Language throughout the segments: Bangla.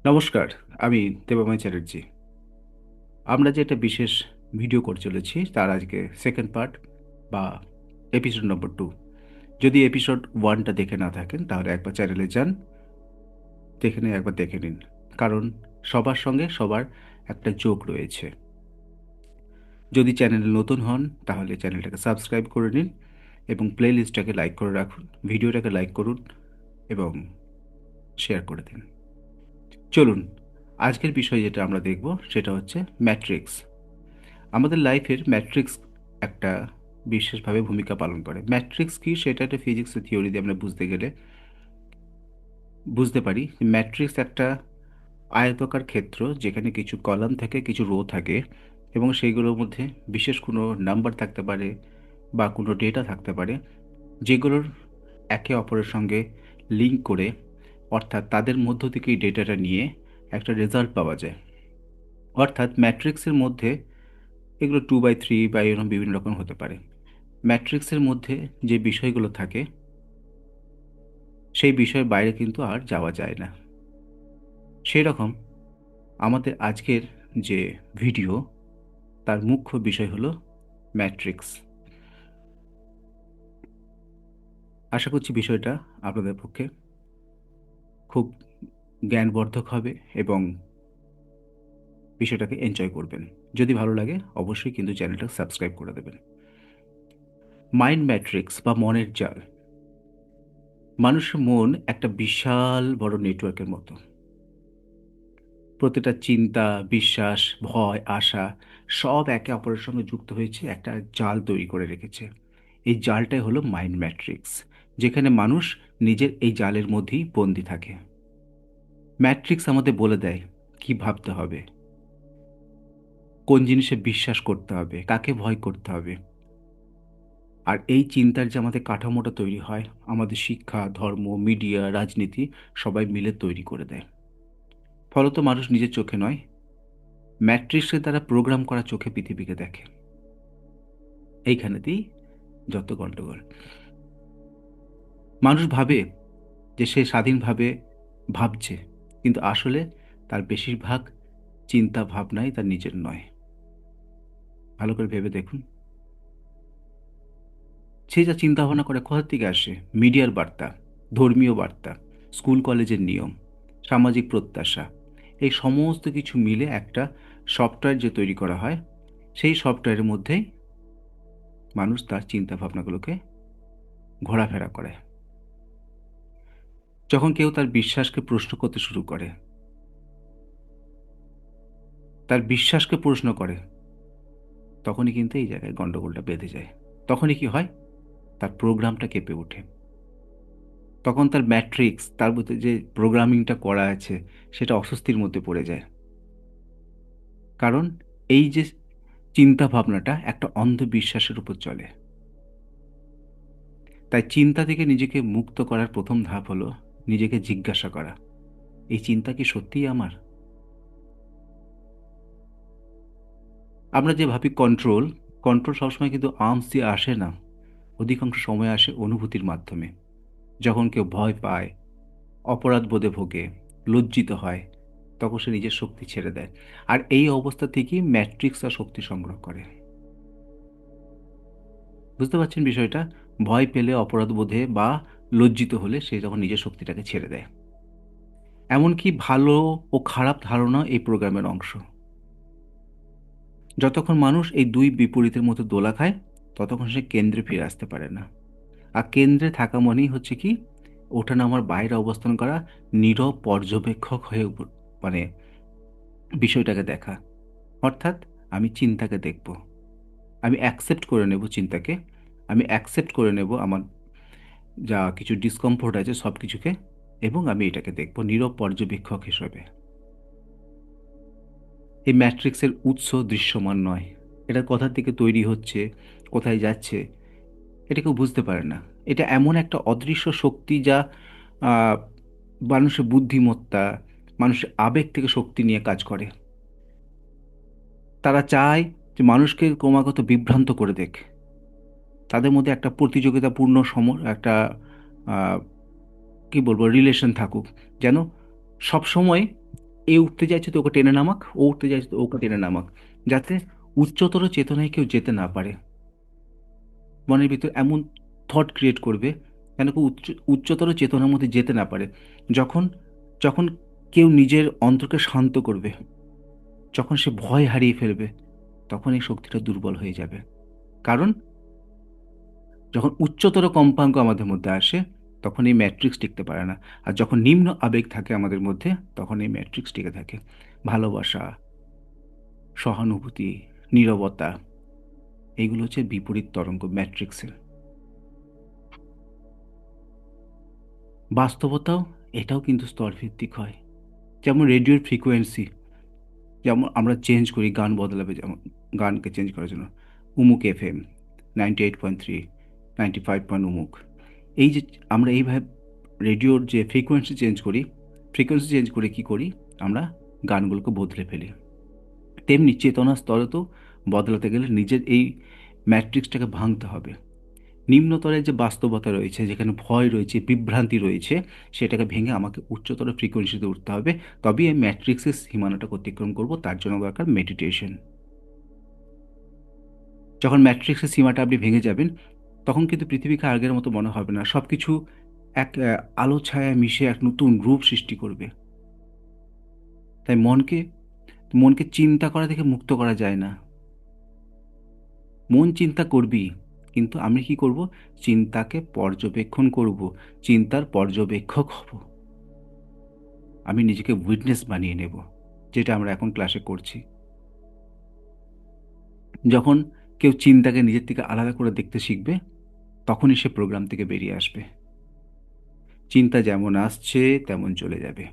নমস্কার, আমি দেবাময় চ্যাটার্জি। আমরা যে একটা বিশেষ ভিডিও করে চলেছি তার আজকে সেকেন্ড পার্ট বা এপিসোড নম্বর 2। যদি এপিসোড 1টা দেখে না থাকেন তাহলে একবার চ্যানেলে যান, দেখে নিয়ে একবার দেখে নিন। কারণ সবার সঙ্গে সবার একটা যোগ রয়েছে। যদি চ্যানেলে নতুন হন তাহলে চ্যানেলটাকে সাবস্ক্রাইব করে নিন এবং প্লে লিস্টটাকে লাইক করে রাখুন, ভিডিওটাকে লাইক করুন এবং শেয়ার করে দিন। চলুন, আজকের বিষয় যেটা আমরা দেখব সেটা হচ্ছে ম্যাট্রিক্স। আমাদের লাইফের ম্যাট্রিক্স একটা বিশেষভাবে ভূমিকা পালন করে। ম্যাট্রিক্স কি সেটা একটা ফিজিক্সের থিওরি দিয়ে আমরা বুঝতে গেলে বুঝতে পারি যে ম্যাট্রিক্স একটা আয়তাকার ক্ষেত্র যেখানে কিছু কলাম থাকে, কিছু রো থাকে এবং সেইগুলোর মধ্যে বিশেষ কোনো নাম্বার থাকতে পারে বা কোনো ডেটা থাকতে পারে, যেগুলোর একে অপরের সঙ্গে লিঙ্ক করে, অর্থাৎ তাদের মধ্য থেকেই ডেটাটা নিয়ে একটা রেজাল্ট পাওয়া যায়। অর্থাৎ ম্যাট্রিক্সের মধ্যে এগুলো 2/3 বা এরকম বিভিন্ন রকম হতে পারে। ম্যাট্রিক্সের মধ্যে যে বিষয়গুলো থাকে সেই বিষয়ের বাইরে কিন্তু আর যাওয়া যায় না। সেই রকম আমাদের আজকের যে ভিডিও তার মুখ্য বিষয় হলো ম্যাট্রিক্স। আশা করছি বিষয়টা আপনাদের পক্ষে খুব জ্ঞানবর্ধক হবে এবং বিষয়টাকে এনজয় করবেন। যদি ভালো লাগে অবশ্যই কিন্তু চ্যানেলটা সাবস্ক্রাইব করে দেবেন। মাইন্ড ম্যাট্রিক্স বা মনের জাল। মানুষের মন একটা বিশাল বড় নেটওয়ার্কের মতো। প্রতিটা চিন্তা, বিশ্বাস, ভয়, আশা সব একে অপরের সঙ্গে যুক্ত হয়েছে, একটা জাল তৈরি করে রেখেছে। এই জালটাই হলো মাইন্ড ম্যাট্রিক্স, যেখানে মানুষ নিজের এই জালের মধ্যেই বন্দি থাকে। ম্যাট্রিক্স আমাদের বলে দেয় কি ভাবতে হবে, কোন জিনিসে বিশ্বাস করতে হবে, কাকে ভয় করতে হবে। আর এই চিন্তার যে আমাদের কাঠামোটা তৈরি হয়, আমাদের শিক্ষা, ধর্ম, মিডিয়া, রাজনীতি সবাই মিলে তৈরি করে দেয়। ফলত মানুষ নিজের চোখে নয়, ম্যাট্রিক্সের দ্বারা প্রোগ্রাম করা চোখে পৃথিবীকে দেখে। এইখানেতেই যত গণ্ডগোল। মানুষ ভাবে যে সে স্বাধীনভাবে ভাবছে, কিন্তু আসলে তার বেশিরভাগ চিন্তা ভাবনাই তার নিজের নয়। ভালো করে ভেবে দেখুন, সে যা চিন্তা ভাবনা করে কোথা থেকে আসে? মিডিয়ার বার্তা, ধর্মীয় বার্তা, স্কুল কলেজের নিয়ম, সামাজিক প্রত্যাশা, এই সমস্ত কিছু মিলে একটা সফটওয়্যার যে তৈরি করা হয়, সেই সফটওয়্যারের মধ্যেই মানুষ তার চিন্তা ভাবনাগুলোকে ঘোরাফেরা করে। যখন কেউ তার বিশ্বাসকে প্রশ্ন করতে শুরু করে, তার বিশ্বাসকে প্রশ্ন করে, তখনই কিন্তু এই জায়গায় গন্ডগোলটা বেঁধে যায়। তখনই কি হয়? তার প্রোগ্রামটা কেঁপে ওঠে। তখন তার ম্যাট্রিক্স, তার মধ্যে যে প্রোগ্রামিংটা করা আছে, সেটা অস্বস্তির মধ্যে পড়ে যায়। কারণ এই যে চিন্তা ভাবনাটা একটা অন্ধবিশ্বাসের উপর চলে। তাই চিন্তা থেকে নিজেকে মুক্ত করার প্রথম ধাপ হলো নিজেকে জিজ্ঞাসা করা, এই চিন্তা কি সত্যিই আমার? আমরা যে ভাবি কন্ট্রোল, কন্ট্রোল সবসময় কিন্তু আর্মস দিয়ে আসে না। অধিকাংশ সময় আসে অনুভূতির মাধ্যমে। যখন কেউ ভয় পায়, অপরাধ বোধে ভোগে, লজ্জিত হয়, তখন সে নিজের শক্তি ছেড়ে দেয়। আর এই অবস্থা থেকেই ম্যাট্রিক্স তার শক্তি সংগ্রহ করে। বুঝতে পারছেন বিষয়টা? ভয় পেলে, অপরাধ বোধে বা লজ্জিত হলে সে তখন নিজের শক্তিটাকে ছেড়ে দেয়। এমনকি ভালো ও খারাপ ধারণা এই প্রোগ্রামের অংশ। যতক্ষণ মানুষ এই দুই বিপরীতের মধ্যে দোলা খায়, ততক্ষণ সে কেন্দ্রে ফিরে আসতে পারে না। আর কেন্দ্রে থাকা মানেই হচ্ছে কি, ওঠানামার বাইরে অবস্থান করা, নীরব পর্যবেক্ষক হয়ে মানে বিষয়টাকে দেখা। অর্থাৎ আমি চিন্তাকে দেখব, আমি অ্যাকসেপ্ট করে নেব চিন্তাকে, আমি অ্যাকসেপ্ট করে নেব আমার যা কিছু ডিসকমফোর্ট আছে সব কিছুকে, এবং আমি এটাকে দেখব নীরব পর্যবেক্ষক হিসেবে। এই ম্যাট্রিক্সের উৎস দৃশ্যমান নয়। এটা কোথা থেকে তৈরি হচ্ছে, কোথায় যাচ্ছে, এটা কেউ বুঝতে পারে না। এটা এমন একটা অদৃশ্য শক্তি যা আহ, মানুষের বুদ্ধিমত্তা, মানুষের আবেগ থেকে শক্তি নিয়ে কাজ করে। তারা চায় যে মানুষকে ক্রমাগত বিভ্রান্ত করে দেখ, তাদের মধ্যে একটা প্রতিযোগিতাপূর্ণ একটা আহ, কি বলবো রিলেশন থাকুক, যেন সবসময় এ উঠতে চাইছে তো ওকে টেনে নামাক, ও উঠতে চাইছে তো ওকে টেনে নামাক, যাতে উচ্চতর চেতনায় কেউ যেতে না পারে। মনের ভিতর এমন থট ক্রিয়েট করবে যেন কেউ উচ্চতর চেতনার মধ্যে যেতে না পারে। যখন যখন কেউ নিজের অন্তরকে শান্ত করবে, যখন সে ভয় হারিয়ে ফেলবে, তখন এই শক্তিটা দুর্বল হয়ে যাবে। কারণ যখন উচ্চতর কম্পাঙ্ক আমাদের মধ্যে আসে, তখন এই ম্যাট্রিক্স টিকতে পারে না। আর যখন নিম্ন আবেগ থাকে আমাদের মধ্যে, তখন এই ম্যাট্রিক্স টিকে থাকে। ভালোবাসা, সহানুভূতি, নীরবতা, এইগুলো হচ্ছে বিপরীত তরঙ্গ ম্যাট্রিক্সের। বাস্তবতাও এটাও কিন্তু স্তরভিত্তিক হয়। যেমন রেডিওর ফ্রিকোয়েন্সি, যেমন আমরা চেঞ্জ করি, গান বদলাবে, যেমন গানকে চেঞ্জ করার জন্য উমুক FM 98.3, 95 উমুক, এই যে আমরা এইভাবে রেডিওর যে ফ্রিকোয়েন্সি চেঞ্জ করি, ফ্রিকোয়েন্সি চেঞ্জ করে কি করি, আমরা গানগুলোকে বদলে ফেলি। তেমনি চেতনা স্তরে তো বদলাতে গেলে নিজের এই ম্যাট্রিক্সটাকে ভাঙতে হবে। নিম্নতরে যে বাস্তবতা রয়েছে, যেখানে ভয় রয়েছে, বিভ্রান্তি রয়েছে, সেটাকে ভেঙে আমাকে উচ্চতর ফ্রিকোয়েন্সিতে উঠতে হবে। তবেই এই ম্যাট্রিক্সের সীমানাটাকে অতিক্রম করব। তার জন্য দরকার মেডিটেশন। যখন ম্যাট্রিক্সের সীমাটা আপনি ভেঙে যাবেন, তখন কিন্তু পৃথিবীকে আগের মতো মনে হবে না। সব কিছু এক আলো ছায়া মিশে এক নতুন রূপ সৃষ্টি করবে। তাই মনকে মনকে চিন্তা করা থেকে মুক্ত করা যায় না। মন চিন্তা করবি, কিন্তু আমি কি করব? চিন্তাকে পর্যবেক্ষণ করব, চিন্তার পর্যবেক্ষক হব। আমি নিজেকে উইটনেস বানিয়ে নেব, যেটা আমরা এখন ক্লাসে করছি। যখন কেউ চিন্তাকে নিজের থেকে আলাদা করে দেখতে শিখবে, তখনই সে প্রোগ্রাম থেকে বেরিয়ে আসবে। চিন্তা যেমন আসছে তেমন চলে যাবে,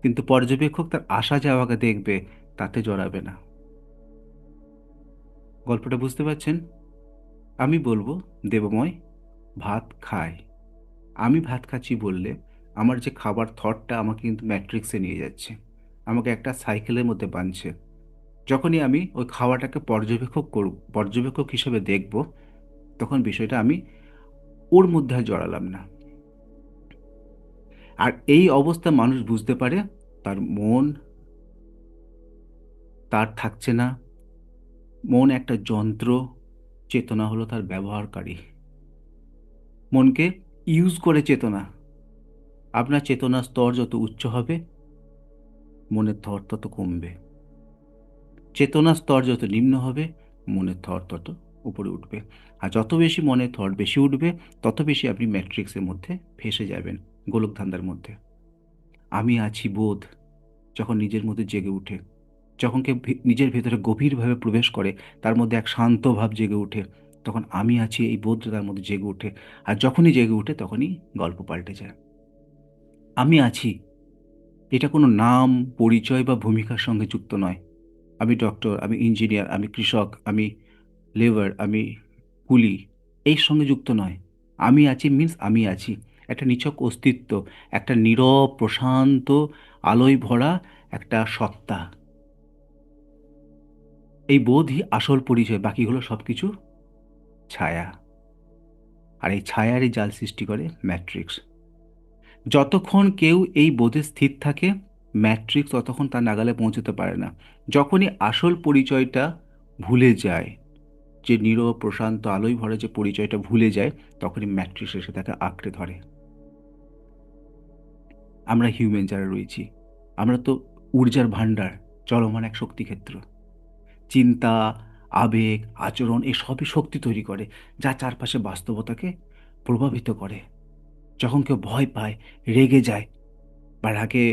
কিন্তু পর্যবেক্ষক তার আসা যাওয়াকে দেখবে, তাতে জড়াবে না। গল্পটা বুঝতে পারছেন? আমি বলবো, দেবময় ভাত খায়। আমি ভাত খাচ্ছি বললে আমার যে খাবার থটটা আমাকে কিন্তু ম্যাট্রিক্সে নিয়ে যাচ্ছে, আমাকে একটা সাইকেলের মধ্যে বাঁধছে। যখনই আমি ওই খাওয়াটাকে পর্যবেক্ষক হিসেবে দেখব, তখন বিষয়টা আমি ওর মধ্যে আর জড়ালাম না। আর এই অবস্থা মানুষ বুঝতে পারে, তার মন তার থাকছে না। মন একটা যন্ত্র, চেতনা হলো তার ব্যবহারকারী। মনকে ইউজ করে চেতনা। আপনার চেতনার স্তর যত উচ্চ হবে, মনের থর তত কমবে। চেতনার স্তর যত নিম্ন হবে, মনের থর তত উপরে উঠবে। আর যত বেশি মনের থর বেশি উঠবে, তত বেশি আপনি ম্যাট্রিক্সের মধ্যে ফেঁসে যাবেন, গোলকধান্ধার মধ্যে। আমি আছি বোধ যখন নিজের মধ্যে জেগে উঠে, যখন কেউ নিজের ভেতরে গভীরভাবে প্রবেশ করে, তার মধ্যে এক শান্ত ভাব জেগে ওঠে, তখন আমি আছি এই বোধটা তার মধ্যে জেগে ওঠে। আর যখনই জেগে ওঠে, তখনই গল্প পাল্টে যায়। আমি আছি, এটা কোনো নাম, পরিচয় বা ভূমিকার সঙ্গে যুক্ত নয়। আমি ডক্টর, আমি ইঞ্জিনিয়ার, আমি কৃষক, আমি লেবার, আমি কুলি, এই সঙ্গে যুক্ত নয়। আমি আছি মিন্স আমি আছি, একটা নিছক অস্তিত্ব, একটা নীরব প্রশান্ত আলোয় ভরা একটা সত্তা। এই বোধই আসল পরিচয়, বাকিগুলো সব কিছু ছায়া। আর এই ছায়ারই জাল সৃষ্টি করে ম্যাট্রিক্স। যতক্ষণ কেউ এই বোধে স্থির থাকে, ম্যাট্রিক্স ততক্ষণ তার নাগালে পৌঁছতে পারে না। যখনই আসল পরিচয়টা ভুলে যায়, যে নীরব প্রশান্ত আলোয় ভরা যে পরিচয়টা ভুলে যায়, তখনই ম্যাট্রিক্স এসে তাকে আঁকড়ে ধরে। আমরা হিউম্যান যারা রয়েছি, আমরা তো ঊর্জার ভাণ্ডার, চলমান এক শক্তিক্ষেত্র। চিন্তা, আবেগ, আচরণ এসবই শক্তি তৈরি করে, যা চারপাশে বাস্তবতাকে প্রভাবিত করে। যখন কেউ ভয় পায়, রেগে যায়, বা রাগে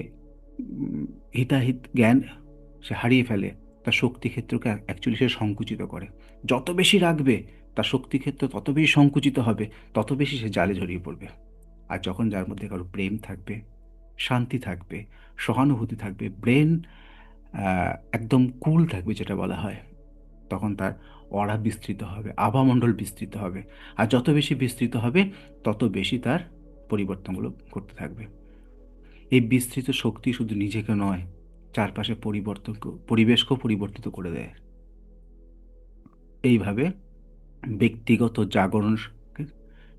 হিতাহিত জ্ঞান সে হারিয়ে ফেলে, তার শক্তিক্ষেত্রকে অ্যাকচুয়ালি সে সংকুচিত করে। যত বেশি রাখবে, তার শক্তিক্ষেত্র তত বেশি সংকুচিত হবে, তত বেশি সে জালে জড়িয়ে পড়বে। আর যখন যার মধ্যে কারো প্রেম থাকবে, শান্তি থাকবে, সহানুভূতি থাকবে, ব্রেন একদম কুল থাকবে যেটা বলা হয়, তখন তার অরা বিস্তৃত হবে, আভামণ্ডল বিস্তৃত হবে। আর যত বেশি বিস্তৃত হবে, তত বেশি তার পরিবর্তনগুলো করতে থাকবে। এই বিস্তৃত শক্তি শুধু নিজেকে নয়, চারপাশে পরিবেশকেও পরিবর্তিত করে দেয়। এইভাবে ব্যক্তিগত জাগরণ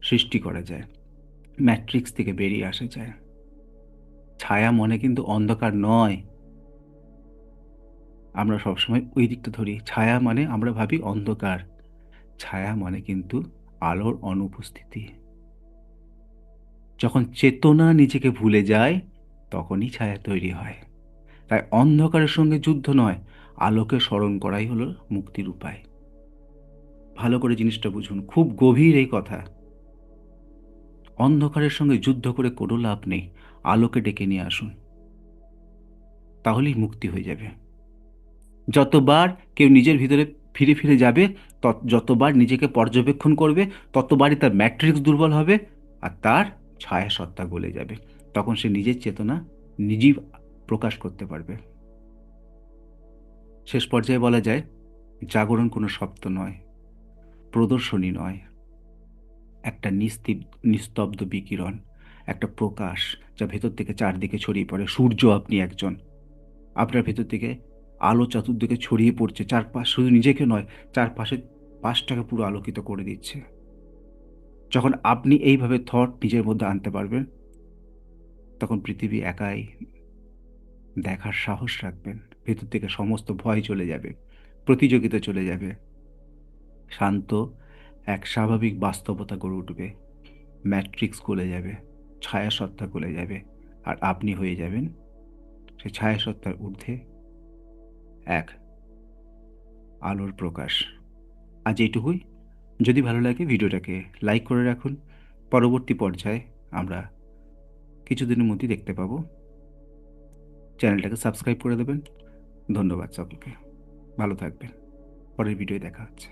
সৃষ্টি করা যায়, ম্যাট্রিক্স থেকে বেরিয়ে আসা যায়। ছায়া মনে কিন্তু অন্ধকার নয়। আমরা সবসময় ওই দিকটা ধরি, ছায়া মানে আমরা ভাবি অন্ধকার। ছায়া মানে কিন্তু আলোর অনুপস্থিতি। যখন চেতনা নিজেকে ভুলে যায়, তখনই ছায়া তৈরি হয়। তাই অন্ধকারের সঙ্গে যুদ্ধ নয়, আলোকে স্মরণ করাই হলো মুক্তির উপায়। ভালো করে জিনিসটা বুঝুন, খুব গভীর এই কথা। অন্ধকারের সঙ্গে যুদ্ধ করে কোনো লাভ নেই। আলোকে ডেকে নিয়ে আসুন, তাহলেই মুক্তি হয়ে যাবে। যতবার কেউ নিজের ভিতরে ফিরে ফিরে যাবে, যতবার নিজেকে পর্যবেক্ষণ করবে, ততবারই তার ম্যাট্রিক্স দুর্বল হবে, আর তার ছায়া সত্তা গলে যাবে। তখন সে নিজের চেতনা নিজেই প্রকাশ করতে পারবে। শেষ পর্যায়ে বলা যায়, জাগরণ কোনো শব্দ নয়, প্রদর্শনী নয়, একটা নিস্তব্ধ বিকিরণ, একটা প্রকাশ, যা ভেতর থেকে চারদিকে ছড়িয়ে পড়ে। সূর্য আপনি একজন, আপনার ভেতর থেকে আলো চতুর্দিকে ছড়িয়ে পড়ছে, চারপাশ শুধু নিজেকে নয়, চারপাশে পাশটাকে পুরো আলোকিত করে দিচ্ছে। যখন আপনি এইভাবে থট নিজের মধ্যে আনতে পারবেন, তখন পৃথিবী একাই দেখার সাহস রাখবেন। ভেতর থেকে সমস্ত ভয় চলে যাবে, প্রতিযোগিতা চলে যাবে, শান্ত এক স্বাভাবিক বাস্তবতা গড়ে উঠবে। ম্যাট্রিক্স গলে যাবে, ছায়া সত্তা গলে যাবে, আর আপনি হয়ে যাবেন সেই ছায়া সত্তার ঊর্ধ্বে এক আলোর প্রকাশ। আজ এইটুকুই। যদি ভালো লাগে ভিডিওটাকে লাইক করে রাখুন। পরবর্তী পর্যায়ে আমরা কিছুদিনের মধ্যেই দেখতে পাবো। চ্যানেলটাকে সাবস্ক্রাইব করে দেবেন। ধন্যবাদ সকলকে। ভালো থাকবেন। পরের ভিডিওয় দেখা হচ্ছে।